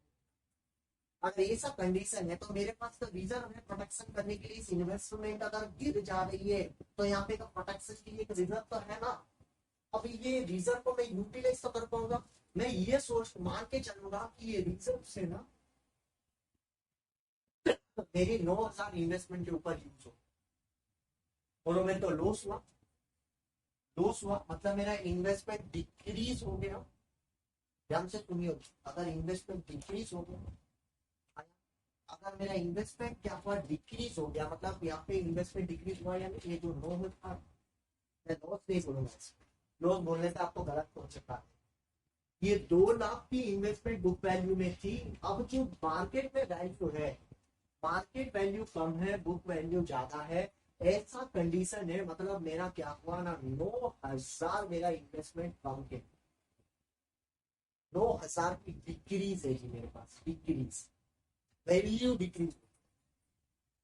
अगर ये सब कंडीशन है तो मेरे पास तो रिजर्व है प्रोटेक्शन करने के लिए। इस इन्वेस्टमेंट अगर गिर जा रही है तो यहाँ पे प्रोटेक्शन के लिए एक रिजर्व तो है ना। अब ये रिजर्व को मैं यूटिलाइज तो कर पाऊंगा। मैं ये सोच मान के चलूंगा कि ये रिजर्व से ना मेरी 9,000 इन्वेस्टमेंट के ऊपर यूज हो, और मैं तो लॉस हुआ। लॉस हुआ मतलब मेरा इन्वेस्टमेंट डिक्रीज हो गया। ध्यान से सुनिए, अगर इन्वेस्टमेंट डिक्रीज हो गया, अगर मेरा इन्वेस्टमेंट क्या हुआ, डिक्रीज हो गया, मतलब यहाँ पे इन्वेस्टमेंट डिक्रीज हुआ, यानी ये जो नो था, मैं लॉस नहीं बोलूंगा, लॉस बोलने से आपको गलत पहुंच सकता है। ये 2 लाख की इन्वेस्टमेंट बुक वैल्यू में थी, अब जो मार्केट में वैल्यू है, मार्केट वैल्यू कम है, बुक वैल्यू ज्यादा है, ऐसा कंडीशन है, मतलब मेरा क्या हुआ ना, 9,000 मेरा इन्वेस्टमेंट कम के, 9,000 की डिक्रीज है जी मेरे पास, डिक्रीज वैल्यू डिक्रीज।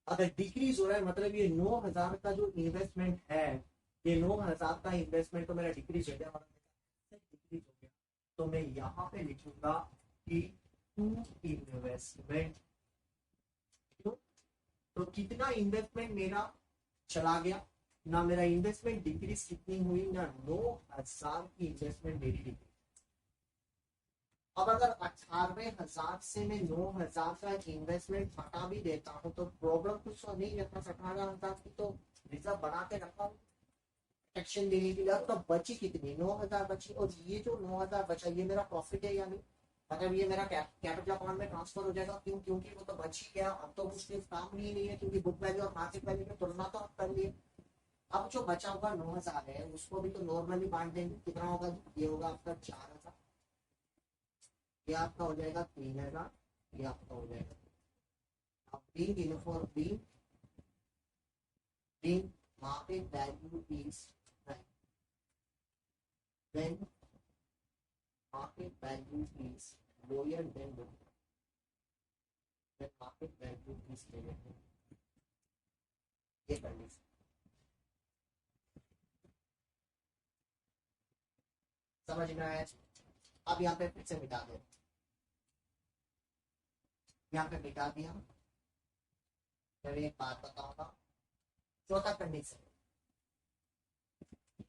अगर डिक्रीज हो रहा है मतलब ये 9,000 का जो इन्वेस्टमेंट है, ये 9,000 का इन्वेस्टमेंट तो मेरा डिक्रीज हो गया, मतलब डिक्रीज हो गया, तो मैं यहाँ पे लिखूंगा कि टू इन्वेस्टमेंट। तो कितना इन्वेस्टमेंट मेरा चला गया ना, मेरा इन्वेस्टमेंट डिक्रीज कितनी हुई ना, 9,000 की इन्वेस्टमेंट मेरी डिक्रीज। अब अगर 18,000 से मैं 9,000 का इन्वेस्टमेंट हटा भी देता हूँ तो प्रॉब्लम कुछ तो नहीं है, 18,000 की तो रिजर्व बना के रखा हूँ प्रोटेक्शन देने के लिए। तो बची कितनी, 9,000 बची, और ये जो 9,000 बचा ये मेरा प्रॉफिट है या नहीं, मतलब ये मेरा कैपिटल अकाउंट में ट्रांसफर हो जाएगा। क्यों? क्योंकि वो तो बच ही गया, अब तो उसके काम नहीं है, क्योंकि बुक वैल्यू और मार्केट वैल्यू में तुलना तो आप कर लिए। अब जो बचा हुआ 9,000 है उसको भी तो नॉर्मली बांट देंगे, कितना होगा, ये होगा आपका 4,000, ये आपका हो जाएगा 3,000, ये आपका हो जाएगा। अब being in for being market value is right, when market value is lower than book, when market value is lower than, ये कंडीशन समझ में आया। अब यहाँ पे फिर से मिटा दे, यहाँ पे मिटा दिया। मैं एक बात बताऊंगा, चौथा कंडीशन,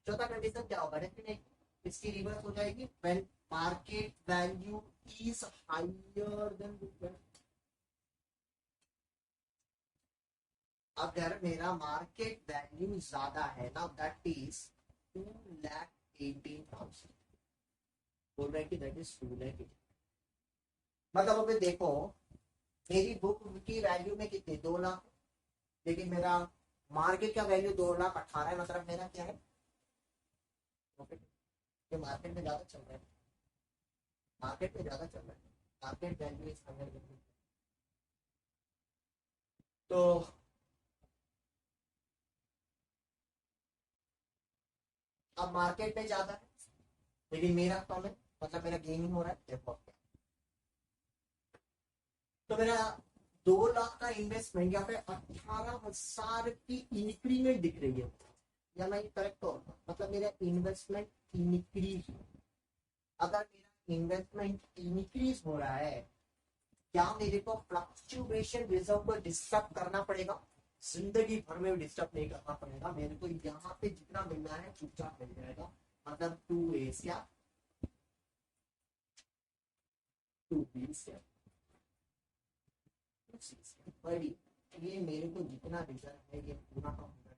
चौथा कंडीशन क्या होगा, डेफिनेटली इसकी रिवर्स हो जाएगी, when market value is higher than book value. अगर मेरा मार्केट वैल्यू ज्यादा है ना, दैट इज 2,18,000, बोल रहे कि दैट इज 2,18,000, मतलब अभी देखो मेरी बुक की वैल्यू में कितनी, 2 लाख, लेकिन मेरा मार्केट का वैल्यू 2,18,000 है, मतलब मेरा क्या है प्रॉफिट, ये मार्केट में ज्यादा चल रहा है, मार्केट में ज्यादा चल रहा है, मार्केट वैल्यू इज हंड्रेड। तो अब मार्केट में ज्यादा है लेकिन मेरा कम है, मतलब मेरा गेन हो रहा है, देखो तो मेरा 2 लाख का इन्वेस्टमेंट यहाँ पे 18,000 की इंक्रीमेंट दिख रही है, या मैं करेक्ट हो, मतलब मेरा इन्वेस्टमेंट इंक्रीज, अगर मेरा इन्वेस्टमेंट इंक्रीज हो रहा है, क्या मेरे को फ्लक्चुएशन रिजर्व को डिस्टर्ब करना पड़ेगा? जिंदगी भर में डिस्टर्ब नहीं करना पड़ेगा, मेरे को यहाँ पे जितना मिलना है चुपचाप मिल जाएगा, मतलब 2A या 2B से बड़ी, ये मेरे को जितना रिजर्व है ये पूरा का पूरा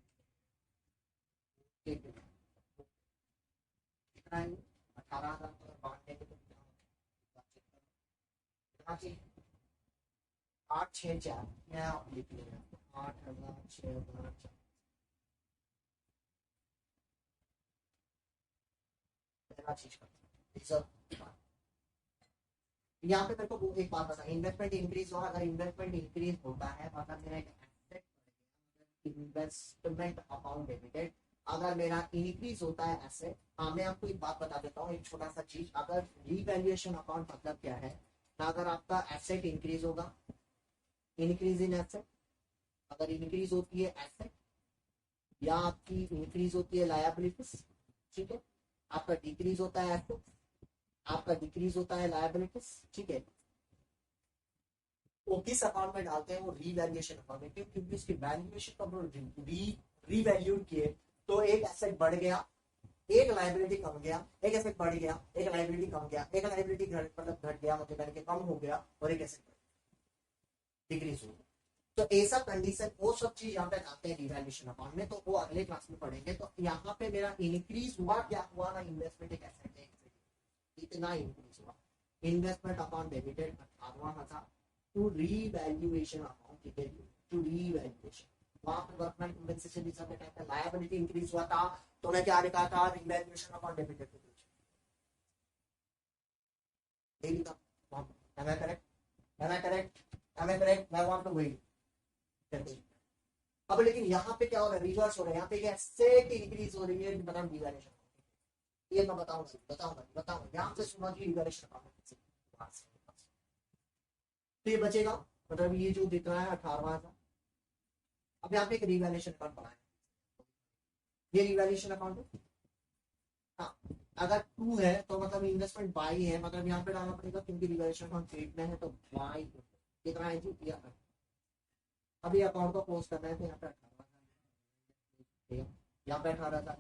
कितना है, 18,000 बांटने के तो कितना चाहिए, 864 मैं आप लिख लेगा 8,600। पहला चीज रिजर्व। यहाँ पे मेरे को एक बात बता, इन्वेस्टमेंट इंक्रीज हो, अगर इन्वेस्टमेंट इंक्रीज होता है मतलब मेरा एक एसेट, इन्वेस्टमेंट अकाउंट डेबिटेड, अगर मेरा इंक्रीज होता है एसेट। हाँ मैं आपको एक बात बता देता हूँ, एक छोटा सा चीज, अगर रीवैल्यूएशन अकाउंट मतलब क्या है ना, अगर आपका एसेट इंक्रीज होगा, इंक्रीज इन एसेट, अगर इंक्रीज होती है एसेट या आपकी इंक्रीज होती है लायबिलिटीज, ठीक है, आपका डिक्रीज होता है एसेट, आपका डिक्रीज होता है लायबिलिटीज, ठीक है, वो किस अकाउंट में डालते हैं, वो रीवैल्यूएशन अकाउंट में, क्योंकि उसकी वैल्यूएशन का रीवैल्यू किए तो एक एसेट बढ़ गया, एक लाइबिलिटी कम गया, एक एसेट बढ़ गया, एक लाइबिलिटी कम गया, एक लाइबिलिटी मतलब घट गया मतलब करके कम हो गया, और एक एसेट डिक्रीज हो गया। तो ऐसा कंडीशन वो सब चीज यहाँ पे आते हैं रिवैल्यूएशन अकाउंट में, तो वो अगले क्लास में पढ़ेंगे। तो यहाँ पे मेरा इंक्रीज हुआ, क्या हुआ ना, इन्वेस्टमेंट एक एसेट है, इतना इंक्रीज हुआ, investment account debited 18,000 to revaluation account, ठीक है, टू रीवैल्यूएशन। वहां पे वर्कमैन कंपनसेशन रिजर्व के टाइप का लायबिलिटी इंक्रीज हुआ था, तो मैं क्या लिखा था, रीवैल्यूएशन अकाउंट डेबिटेड। यही लिखा, am I correct? Am I correct? Am I correct? मैं वहां पे वही। अब लेकिन यहाँ पे क्या हो रहा है, रिवर्स हो रहा है, यहाँ पे क्या एसेट इंक्रीज हो रही है, मतलब डिवैल्यूएशन, ये मैं बताऊंगा ध्यान से सुनो जी, डिवैल्यूएशन अकाउंट। तो ये बचेगा, मतलब ये जो दिख रहा है 18,000। अब यहाँ पे एक रिवैल्यूएशन अकाउंट बनाए, ये रिवैल्यूएशन अकाउंट है। हाँ, अगर 2 है तो मतलब इन्वेस्टमेंट बाई है, मतलब यहाँ पे डालना पड़ेगा क्योंकि रिवैल्यूएशन अकाउंट क्रेडिट में है, तो बाई कितना है जी, अभी अकाउंट को क्लोज करना है, तो यहाँ पे 18,000, यहाँ पे 18,000।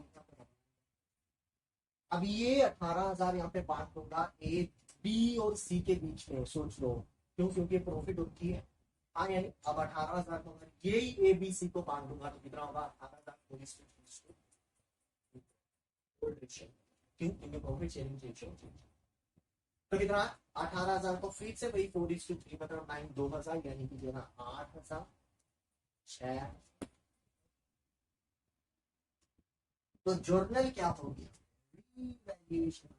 अब ये 18,000 यहाँ पे बांट दूंगा ए बी और सी के बीच में, सोच लो क्यों, क्योंकि प्रॉफिट उनकी है। हाँ यानी अब 18,000 को यही ए बी सी को बांट दूंगा तो कितना होगा, 18,000 क्यों, क्योंकि प्रॉफिट शेयरिंग रेशियो, तो कितना 18,000 को फिर से वही 4:3 मतलब 9 2,000 यानी कि देना 8,006। तो जर्नल क्या हो गया, रीवैल्यूएशन,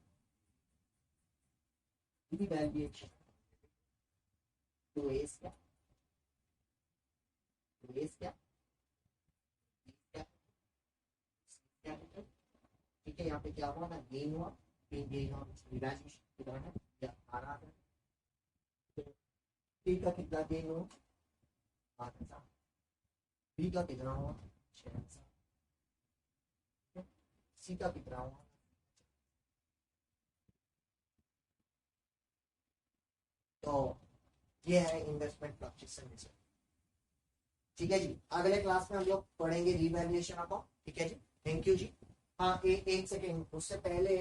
रीवैल्यूएशन। तो एस क्या, तो एस क्या, ठीक है, यहाँ पे क्या हुआ ना, गेन हुआ, गेन हुआ, रिवैल्यूएशन कितना है, 18,000। टी का कितना गेन हुआ, 8,000। बी का कितना हुआ, 6,000। सी का कितना हुआ, तो ये है इन्वेस्टमेंट फ्लक्चुएशन रिजर्व। ठीक है जी, अगले क्लास में हम लोग पढ़ेंगे रिवैल्यूएशन अकाउंट, ठीक है जी, थैंक यू जी। हाँ एक सेकेंड, उससे पहले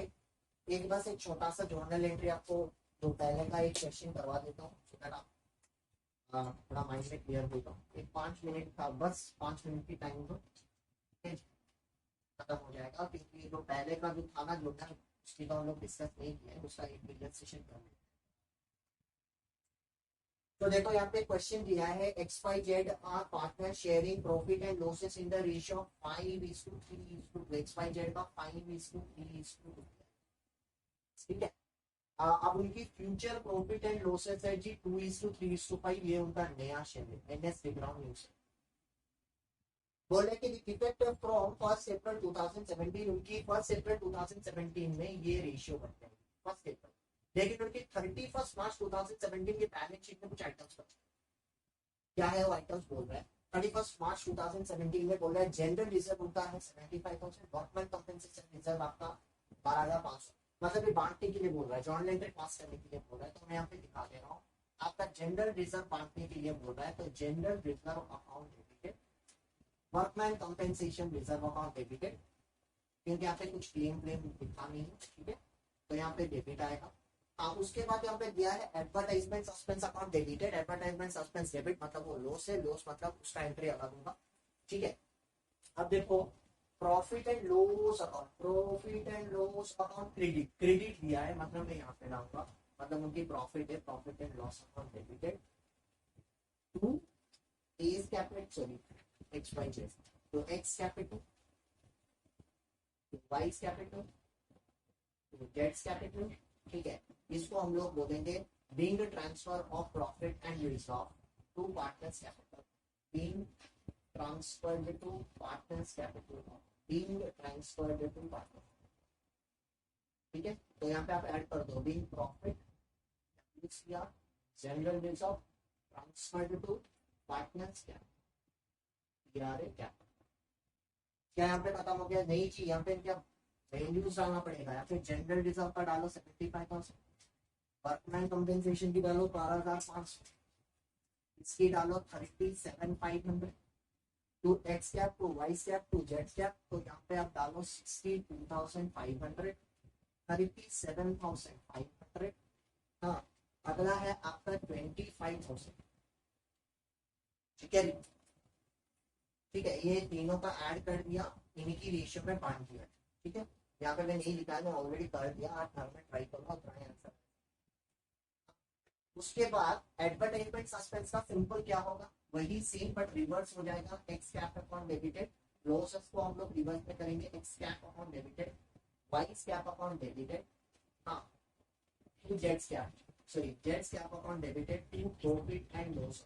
एक बस एक छोटा सा जर्नल एंट्री आपको जो पहले का एक क्वेश्चन करवा देता हूँ, थोड़ा माइंड में क्लियर होगा। एक 5 मिनट था, बस 5 मिनट की टाइम दो, खत्म हो जाएगा, क्योंकि जो पहले का जो था ना जर्नल, उसकी तो हम लोग डिस्कस नहीं किया है, उसका एक रिलैक्सेशन कर लेंगे। तो देखो यहाँ पे क्वेश्चन दिया है, XYZ are partner sharing profit and losses in the ratio of 5:3:2। XYZ का 5:3:2, ठीक है। अब उनकी फ्यूचर प्रॉफिट एंड लॉसेस है जी 2:3:5, ये उनका नया शेयर है, NS बैकग्राउंड न्यूज। बोले कि इफेक्ट फ्रॉम 1 अप्रैल 2017, उनकी 1 अप्रैल 2017 में ये रेशियो बनते हैं 1 अप्रैल, लेकिन उनकी 31 मार्च 2017 की बैलेंस शीट में कुछ आइटम्स बचे। क्या है वो आइटम्स बोल रहा है, 31 मार्च 2017 में बोल रहा है जनरल रिजर्व उनका है 75,000, वर्कमैन कंपनसेशन रिजर्व आपका 12,500, मतलब ये बांटने के लिए बोल रहा है, जॉर्नल एंट्री पास करने के लिए बोल रहा है। तो मैं यहाँ पे दिखा दे रहा हूँ, आपका जनरल रिजर्व बांटने के लिए बोल रहा है, तो general reserve account debited, workman compensation reserve account debited, क्योंकि यहाँ पे कुछ क्लेम दिखा नहीं है, ठीक है, तो यहाँ पे डेबिट आएगा। उसके बाद यहाँ पे दिया है advertisement suspense account debited, advertisement suspense debit मतलब वो लॉस है, लॉस मतलब उसका एंट्री अलग होगा, ठीक है। अब देखो profit and loss account, profit and loss account credit, credit दिया है मतलब मैं यहाँ पे डालूंगा, मतलब उनकी प्रॉफिट है, profit and loss account debited, to A's capital, sorry X Y Z, तो X capital to Y capital to Z capital, ठीक है। इसको हम लोग बोलेंगे being transfer of profit and reserve to partners capital, being transferred to partners capital, being transferred to partner, ठीक है। तो यहाँ पे आप ऐड कर दो बीइंग प्रॉफिट या general reserve transferred to partners capital, क्या यहाँ पे खत्म हो गया? नहीं जी, यहाँ पे क्या वैल्यूज डालना पड़ेगा। या फिर जनरल रिजर्व का डालो 75,000, वर्कमैन कंपेंसेशन की डालो 12,500, इसकी डालो 37,500, to X cap to Y cap to Z cap, तो यहाँ पे आप डालो 62,500, 37,500। हाँ, अगला है आपका 25,000, ठीक है। ठीक है, ये तीनों का ऐड कर दिया, इन्हीं की रेशियो में बांट दिया, ठीक है। यहाँ पे मैं नहीं लिखा है, मैं ऑलरेडी कर दिया, आप घर में ट्राई करो और आंसर। उसके बाद एडवर्टाइजमेंट सस्पेंस का सिंपल क्या होगा, वही सेम बट रिवर्स हो जाएगा। X cap upon debited, losses को हम लोग रिवर्स में करेंगे, X cap upon debited, Y cap upon debited, हाँ to Z cap, sorry Z cap upon debited to profit and loss.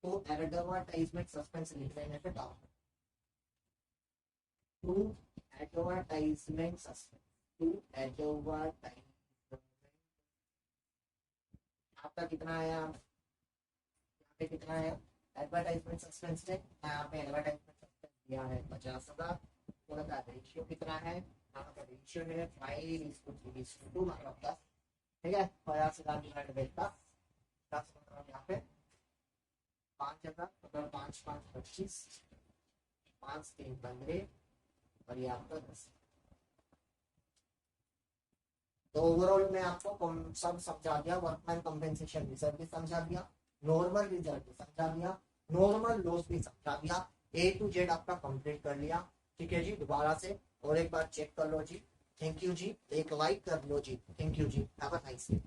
तो एडवर्टाइजमेंट सस्पेंस लिख लेने पे down to advertisement suspense, to advertisement, आपका कितना आया, यहाँ पे कितना है एडवर्टाइजमेंट सस्पेंस में, यहाँ पे एडवर्टाइजमेंट सस्पेंस दिया है 50,000, उनका रेशियो कितना है, यहाँ का रेशियो है 5:2 मतलब 10, ठीक है। 50,000 डिवाइड बाय 10 मतलब यहाँ पे 5,000, मतलब 5 5 25, 5 3 15, और ये आपका 10। तो ओवरऑल में आपको सब समझा दिया, वर्कमैन कंपेंसेशन रिजर्व भी समझा दिया, नॉर्मल रिजर्व भी समझा दिया, नॉर्मल लॉस भी समझा दिया, ए टू जेड आपका कंप्लीट कर लिया, ठीक है जी। दोबारा से और एक बार चेक कर लो जी, थैंक यू जी, एक लाइक कर लो जी, थैंक यू जी, हैव अ नाइस डे।